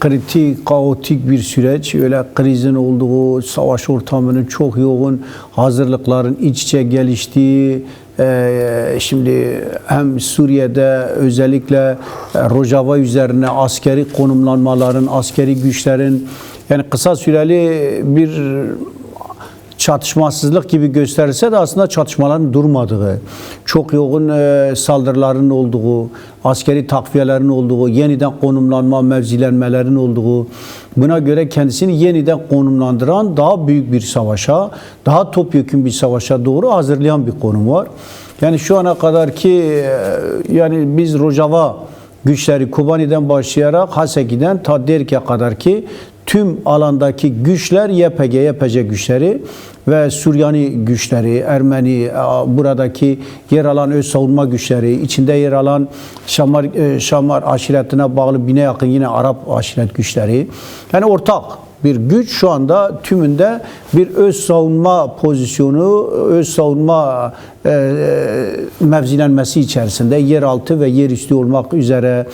Kritik, kaotik bir süreç, öyle krizin olduğu, savaş ortamının çok yoğun, hazırlıkların iç içe geliştiği, şimdi hem Suriye'de özellikle Rojava üzerine askeri konumlanmaların, askeri güçlerin yani kısa süreli bir çatışmasızlık gibi gösterirse de aslında çatışmaların durmadığı, çok yoğun saldırıların olduğu, askeri takviyelerin olduğu, yeniden konumlanma, mevzilenmelerin olduğu, buna göre kendisini yeniden konumlandıran daha büyük bir savaşa, daha topyekün bir savaşa doğru hazırlayan bir konum var. Yani şu ana kadar ki yani biz Rojava güçleri Kobani'den başlayarak Haseki'den ta Derk'e kadar ki tüm alandaki güçler YPG güçleri ve Süryani güçleri, Ermeni, buradaki yer alan öz savunma güçleri, içinde yer alan Şamar aşiretine bağlı bine yakın yine Arap aşiret güçleri. Yani ortak bir güç şu anda tümünde bir öz savunma pozisyonu, öz savunma mevzilenmesi içerisinde yeraltı ve yerüstü olmak üzere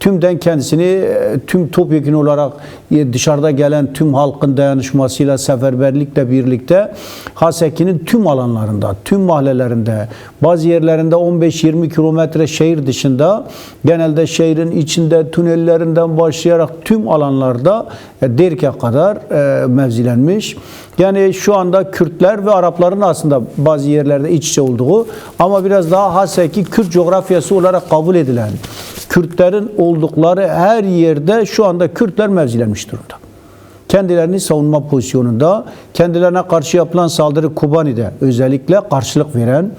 tümden kendisini tüm topyekun olarak dışarıda gelen tüm halkın dayanışmasıyla, seferberlikle birlikte Haseki'nin tüm alanlarında, tüm mahallelerinde, bazı yerlerinde 15-20 kilometre şehir dışında, genelde şehrin içinde, tünellerinden başlayarak tüm alanlarda Derk'e kadar mevzilenmiş. Yani şu anda Kürtler ve Arapların aslında bazı yerlerde iç içe olduğu ama biraz daha Haseki Kürt coğrafyası olarak kabul edilen Kürtlerin oldukları her yerde şu anda Kürtler mevzilenmiş durumda. Kendilerini savunma pozisyonunda, kendilerine karşı yapılan saldırı Kobani'de özellikle karşılık veren,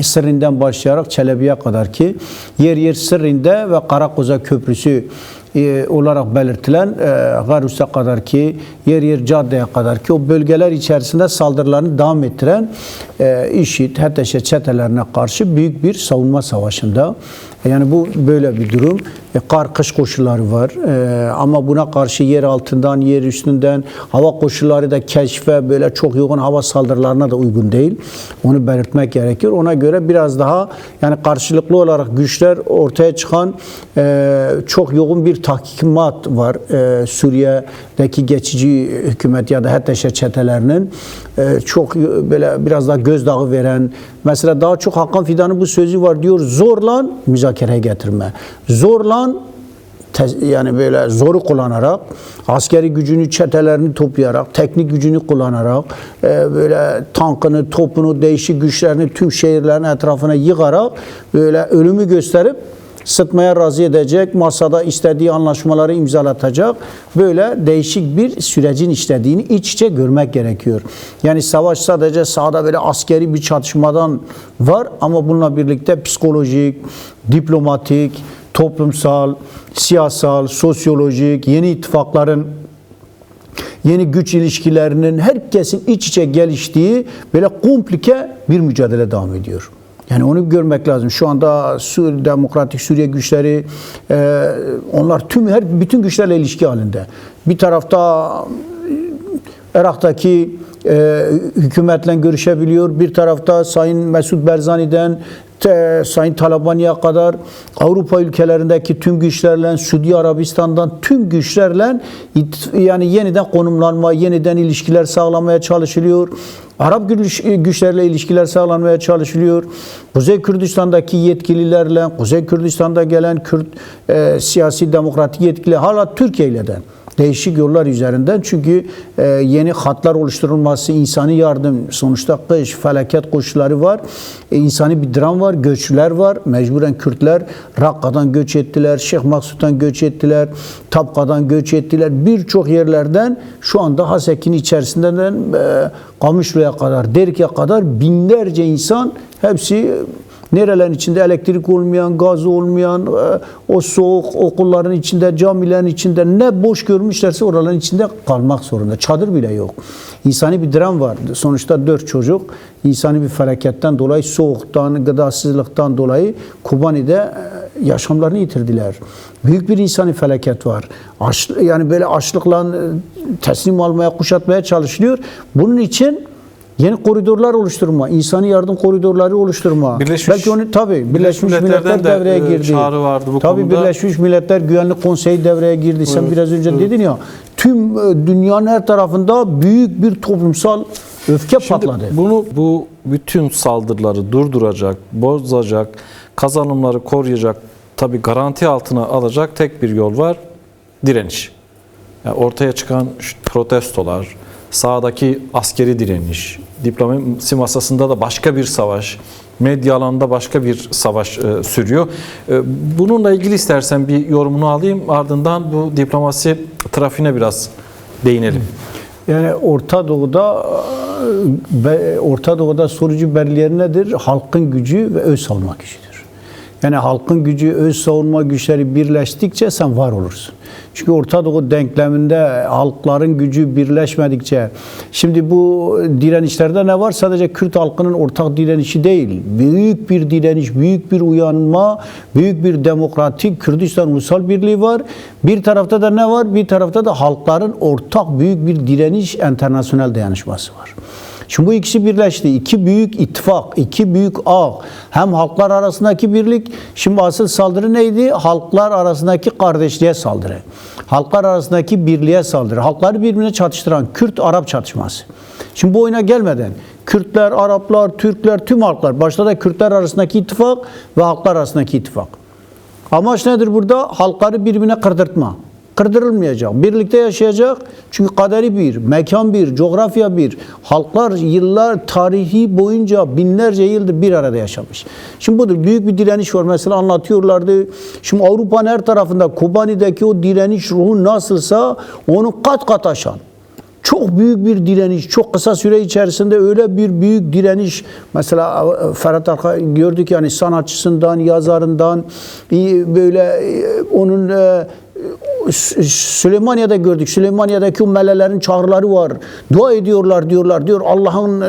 Sırrın'dan başlayarak Çelebi'ye kadar ki yer yer Sırrın'da ve Karakoza Köprüsü olarak belirtilen Garus'a kadar ki yer yer Cadde'ye kadar ki o bölgeler içerisinde saldırılarını devam ettiren IŞİD, HTŞ çetelerine karşı büyük bir savunma savaşında. Yani bu böyle bir durum. Kar kış koşulları var. Ama buna karşı yer altından, yer üstünden hava koşulları da keşfe böyle çok yoğun hava saldırılarına da uygun değil. Onu belirtmek gerekiyor. Ona göre biraz daha yani karşılıklı olarak güçler ortaya çıkan çok yoğun bir tahkimat var. Suriye'deki geçici hükümet ya da HTŞ çetelerinin çok böyle biraz daha gözdağı veren, mesela daha çok Hakan Fidan'ın bu sözü var diyor, zorla müzakereye getirme. Zorla yani böyle zoru kullanarak, askeri gücünü, çetelerini toplayarak, teknik gücünü kullanarak, böyle tankını, topunu, değişik güçlerini tüm şehirlerin etrafına yıkarak böyle ölümü gösterip sıtmaya razı edecek, masada istediği anlaşmaları imzalatacak, böyle değişik bir sürecin işlediğini iç içe görmek gerekiyor. Yani savaş sadece sahada böyle askeri bir çatışmadan var ama bununla birlikte psikolojik, diplomatik, toplumsal, siyasal, sosyolojik, yeni ittifakların, yeni güç ilişkilerinin herkesin iç içe geliştiği böyle komplike bir mücadele devam ediyor. Yani onu görmek lazım. Şu anda Demokratik Suriye güçleri, onlar bütün güçlerle ilişki halinde. Bir tarafta Irak'taki hükümetle görüşebiliyor. Bir tarafta Sayın Mesud Barzani'den Sayın Talabani'ye kadar Avrupa ülkelerindeki tüm güçlerle, Suudi Arabistan'dan tüm güçlerle yani yeniden konumlanma, yeniden ilişkiler sağlamaya çalışılıyor. Arap güçlerle ilişkiler sağlanmaya çalışılıyor. Kuzey Kürdistan'daki yetkililerle, Kuzey Kürdistan'da gelen Kürt siyasi demokratik yetkili hala Türkiye ile de değişik yollar üzerinden, çünkü yeni hatlar oluşturulması, insani yardım, sonuçta kış, felaket koşulları var. İnsani bir dram var, göçler var. Mecburen Kürtler Rakka'dan göç ettiler, Şeyh Maksut'tan göç ettiler, Tabka'dan göç ettiler. Birçok yerlerden şu anda Haseki'nin içerisinden Kamışlı'ya kadar, Derk'e kadar binlerce insan, hepsi nerelerin içinde elektrik olmayan, gaz olmayan, o soğuk okulların içinde, camilerin içinde ne boş görmüşlerse oraların içinde kalmak zorunda. Çadır bile yok. İnsani bir dram var. Sonuçta 4 çocuk insani bir felaketten dolayı, soğuktan, gıdasızlıktan dolayı Kobani'de yaşamlarını yitirdiler. Büyük bir insani felaket var. Yani böyle açlıkla teslim almaya, kuşatmaya çalışılıyor. Bunun için Yeni koridorlar oluşturma, insani yardım koridorları oluşturma. Belki onu tabii Birleşmiş Milletler devreye girdi. Çağrı vardı bu tabii konuda. Birleşmiş Milletler Güvenlik Konseyi devreye girdi. Sen biraz önce dedin ya. Tüm dünyanın her tarafında büyük bir toplumsal öfke patladı. Bu bütün saldırıları durduracak, bozacak, kazanımları koruyacak, tabii garanti altına alacak tek bir yol var: direniş. Yani ortaya çıkan protestolar, sahadaki askeri direniş, diplomasi masasında da başka bir savaş, medya alanında başka bir savaş sürüyor. Bununla ilgili istersen bir yorumunu alayım, ardından bu diplomasi trafiğine biraz değinelim. Yani Orta Doğu'da sonucu belirleyen nedir? Halkın gücü ve öz savunma gücüdür. Yani halkın gücü, öz savunma güçleri birleştikçe sen var olursun. Çünkü Orta Doğu denkleminde halkların gücü birleşmedikçe, şimdi bu direnişlerde ne var? Sadece Kürt halkının ortak direnişi değil. Büyük bir direniş, büyük bir uyanma, büyük bir demokratik Kürdistan Ulusal Birliği var. Bir tarafta da ne var? Bir tarafta da halkların ortak büyük bir direniş, internasyonel dayanışması var. Şimdi bu ikisi birleşti. İki büyük ittifak, iki büyük ağ. Hem halklar arasındaki birlik. Şimdi asıl saldırı neydi? Halklar arasındaki kardeşliğe saldırı. Halklar arasındaki birliğe saldırı. Halkları birbirine çatıştıran Kürt-Arap çatışması. Şimdi bu oyuna gelmeden Kürtler, Araplar, Türkler, tüm halklar, başta da Kürtler arasındaki ittifak ve halklar arasındaki ittifak. Amaç nedir burada? Halkları birbirine kırdırtma. Kırdırılmayacak, birlikte yaşayacak. Çünkü kaderi bir, mekan bir, coğrafya bir. Halklar yıllar, tarihi boyunca binlerce yıldır bir arada yaşamış. Şimdi budur, büyük bir direniş var. Mesela anlatıyorlardı. Şimdi Avrupa'nın her tarafında Kobani'deki o direniş ruhu nasılsa onu kat kat aşan. Çok büyük bir direniş, çok kısa süre içerisinde öyle bir büyük direniş. Mesela Ferhat Arka gördük, yani sanatçısından, yazarından, böyle onun Süleymaniye'de gördük. Süleymaniye'deki o mellelerin çağrıları var. Dua ediyorlar, diyor Allah'ın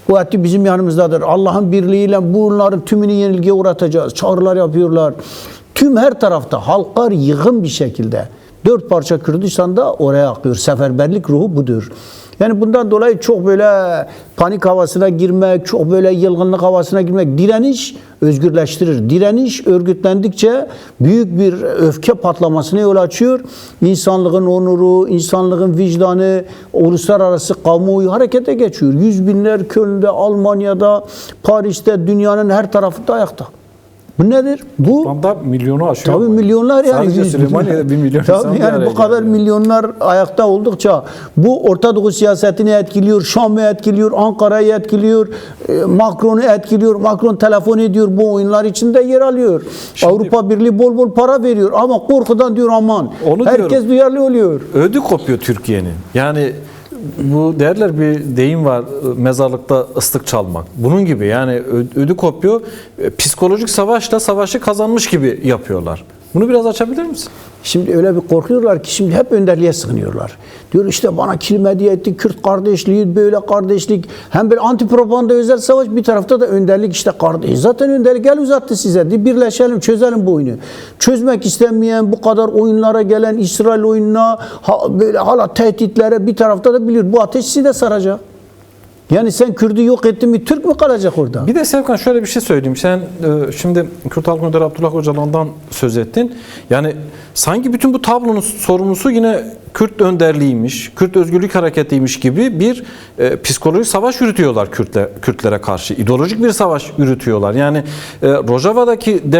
kuvveti bizim yanımızdadır. Allah'ın birliğiyle bunların tümünü yenilgiye uğratacağız. Çağrılar yapıyorlar. Tüm her tarafta halklar yığın bir şekilde. 4 parça Kürdistan'da oraya akıyor. Seferberlik ruhu budur. Yani bundan dolayı çok böyle panik havasına girmek, çok böyle yılgınlık havasına girmek, direniş özgürleştirir. Direniş örgütlendikçe büyük bir öfke patlamasına yol açıyor. İnsanlığın onuru, insanlığın vicdanı, uluslararası kamuoyu harekete geçiyor. Yüz binler Köln'de, Almanya'da, Paris'te, dünyanın her tarafında ayakta. Bu nedir? Bu toplamda milyonu aşıyor. Tabii milyonlar, yani. Sadece Süleymaniye'de 1 milyon insan. Tabii yani bu kadar milyonlar ayakta oldukça bu Orta Doğu siyasetini etkiliyor, Şam'ı etkiliyor, Ankara'yı etkiliyor, Macron'u etkiliyor. Macron telefon ediyor, bu oyunlar içinde yer alıyor. Şimdi, Avrupa Birliği bol bol para veriyor ama korkudan diyor aman. Herkes diyorum, duyarlı oluyor. Ödü kopuyor Türkiye'nin. Yani bu derler, bir deyim var, mezarlıkta ıslık çalmak. Bunun gibi yani ödü kopuyor. Psikolojik savaşla savaşı kazanmış gibi yapıyorlar. Bunu biraz açabilir misin? Şimdi öyle bir korkuyorlar ki şimdi hep önderliğe sığınıyorlar. Diyor işte bana kilim hediye etti, Kürt kardeşliği, böyle kardeşlik. Hem bir anti propaganda özel savaş, bir tarafta da önderlik, işte kardeş. Zaten önderlik el uzattı size. De birleşelim, çözelim bu oyunu. Çözmek istemeyen, bu kadar oyunlara gelen, İsrail oyununa, böyle hala tehditlere, bir tarafta da biliyor bu ateş sizi de saracak. Yani sen Kürt'ü yok ettin mi Türk mü kalacak orada? Bir de Sevkan şöyle bir şey söyleyeyim. Sen şimdi Kürt Halk Önderi Abdullah Öcalan'dan söz ettin. Yani sanki bütün bu tablonun sorumlusu yine Kürt önderliğiymiş, Kürt özgürlük hareketiymiş gibi bir psikolojik savaş yürütüyorlar Kürtlere karşı. İdeolojik bir savaş yürütüyorlar. Yani Rojava'daki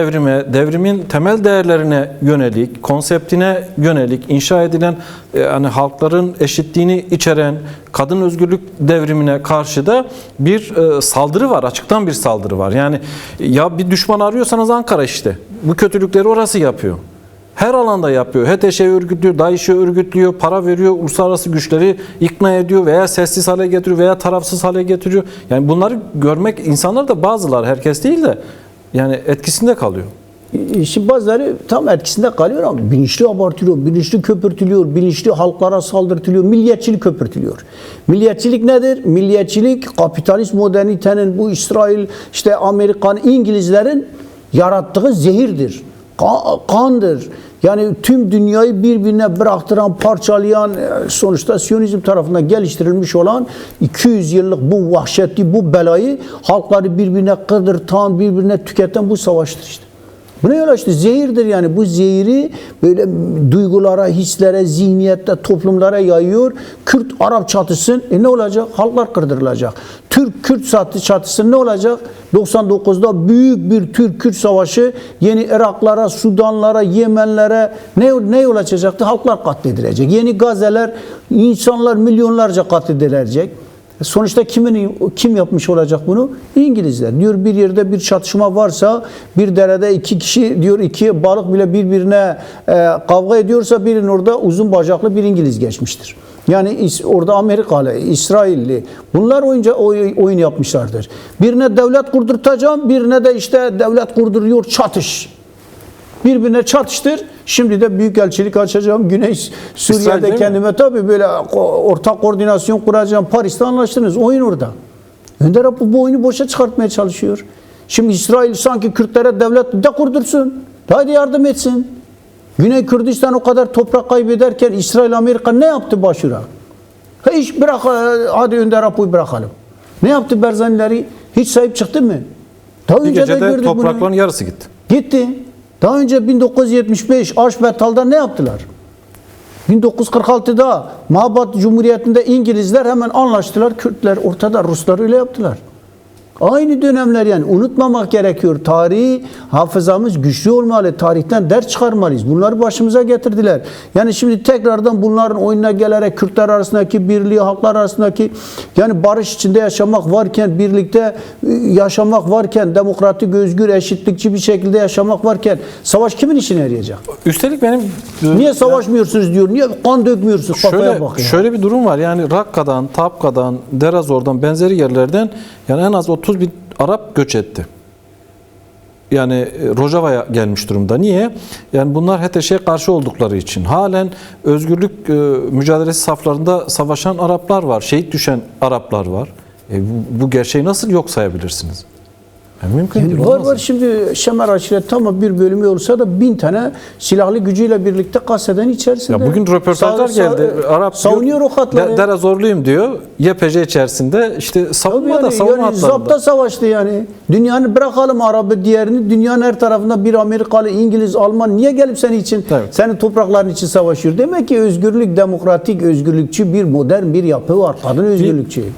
devrimin temel değerlerine yönelik, konseptine yönelik inşa edilen yani halkların eşitliğini içeren kadın özgürlük devrimine karşı da bir saldırı var. Açıktan bir saldırı var. Yani ya bir düşman arıyorsanız Ankara işte. Bu kötülükleri orası yapıyor. Her alanda yapıyor. HTŞ'yi örgütlüyor, DAEŞ'i örgütlüyor, para veriyor, uluslararası güçleri ikna ediyor veya sessiz hale getiriyor veya tarafsız hale getiriyor. Yani bunları görmek insanlar da, bazıları, herkes değil de yani etkisinde kalıyor. Şimdi bazıları tam etkisinde kalıyor ama bilinçli abartılıyor, bilinçli köpürtülüyor, bilinçli halklara saldırtılıyor, milliyetçilik köpürtülüyor. Milliyetçilik nedir? Milliyetçilik kapitalist modernitenin, bu İsrail, işte Amerikan, İngilizlerin yarattığı zehirdir. Kandır. Yani tüm dünyayı birbirine bıraktıran, parçalayan, sonuçta Siyonizm tarafından geliştirilmiş olan 200 yıllık bu vahşetli, bu belayı halkları birbirine kırdırtan, birbirine tüketen bu savaştır işte. Bu ne yol açtı? Zehirdir yani. Bu zehiri böyle duygulara, hislere, zihniyette, toplumlara yayıyor. Kürt-Arap çatışsın. Ne olacak? Halklar kırdırılacak. Türk-Kürt çatışsın ne olacak? 99'da büyük bir Türk-Kürt savaşı yeni Iraklara, Sudanlara, Yemenlere ne yol açacaktı? Halklar katledilecek. Yeni Gazeler, insanlar milyonlarca katledilecek. Sonuçta kim yapmış olacak bunu? İngilizler. Diyor bir yerde bir çatışma varsa, bir derede iki kişi diyor iki balık bile birbirine kavga ediyorsa birinin orada uzun bacaklı bir İngiliz geçmiştir. Yani orada Amerikalı, İsrailli bunlar oyun yapmışlardır. Birine devlet kurdurtacağım, birine de işte devlet kurduruyor çatış. Birbirine çatıştır. Şimdi de büyükelçilik açacağım. Güney Suriye'de kendime tabii böyle ortak koordinasyon kuracağım. Paris'te anlaştınız. Oyun orada. Önder Apo bu oyunu boşa çıkartmaya çalışıyor. Şimdi İsrail sanki Kürtlere devlet de kurdursun. Hadi yardım etsin. Güney Kürdistan o kadar toprak kaybederken İsrail, Amerika ne yaptı başına? Hiç bırak, hadi Önder Apo'yu bırakalım. Ne yaptı Berzanileri? Hiç sahip çıktı mı? Daha bir önce de gecede gördük toprakların bunu. yarısı gitti. Gitti. Daha önce 1975 Aşbetal'da ne yaptılar? 1946'da Mabat Cumhuriyeti'nde İngilizler hemen anlaştılar. Kürtler ortada, Ruslar öyle yaptılar. Aynı dönemler yani unutmamak gerekiyor. Tarihi hafızamız güçlü olmalı. Tarihten ders çıkarmalıyız. Bunları başımıza getirdiler. Yani şimdi tekrardan bunların oyununa gelerek Kürtler arasındaki birliği, halklar arasındaki yani barış içinde yaşamak varken, birlikte yaşamak varken, demokratik, özgür, eşitlikçi bir şekilde yaşamak varken savaş kimin işine yarayacak? Üstelik benim Niye savaşmıyorsunuz diyor. Niye kan dökmüyorsunuz? Kafaya bak ya. Şöyle bir durum var. Yani Rakka'dan, Tapka'dan, Derazor'dan benzeri yerlerden yani en az 30 bin Arap göç etti. Yani Rojava'ya gelmiş durumda. Niye? Yani bunlar HTŞ'ye karşı oldukları için. Halen özgürlük mücadelesi saflarında savaşan Araplar var. Şehit düşen Araplar var. Bu gerçeği nasıl yok sayabilirsiniz? Mümkün değil. Var şimdi Şemer aşireti ama bir bölümü olsa da 1000 tane silahlı gücüyle birlikte kaseden içerisinde. Ya bugün röportajlar geldi. Arap savunuyor o hatları. Derazorluyum diyor. YPJ içerisinde işte savunma savunma zapta savaştı yani. Dünyanın bırakalım Arap'ı diğerini. Dünyanın her tarafında bir Amerikalı, İngiliz, Alman niye gelip senin için, senin toprakların için savaşıyor? Demek ki özgürlük, demokratik, özgürlükçü bir modern bir yapı var. Kadın özgürlükçü.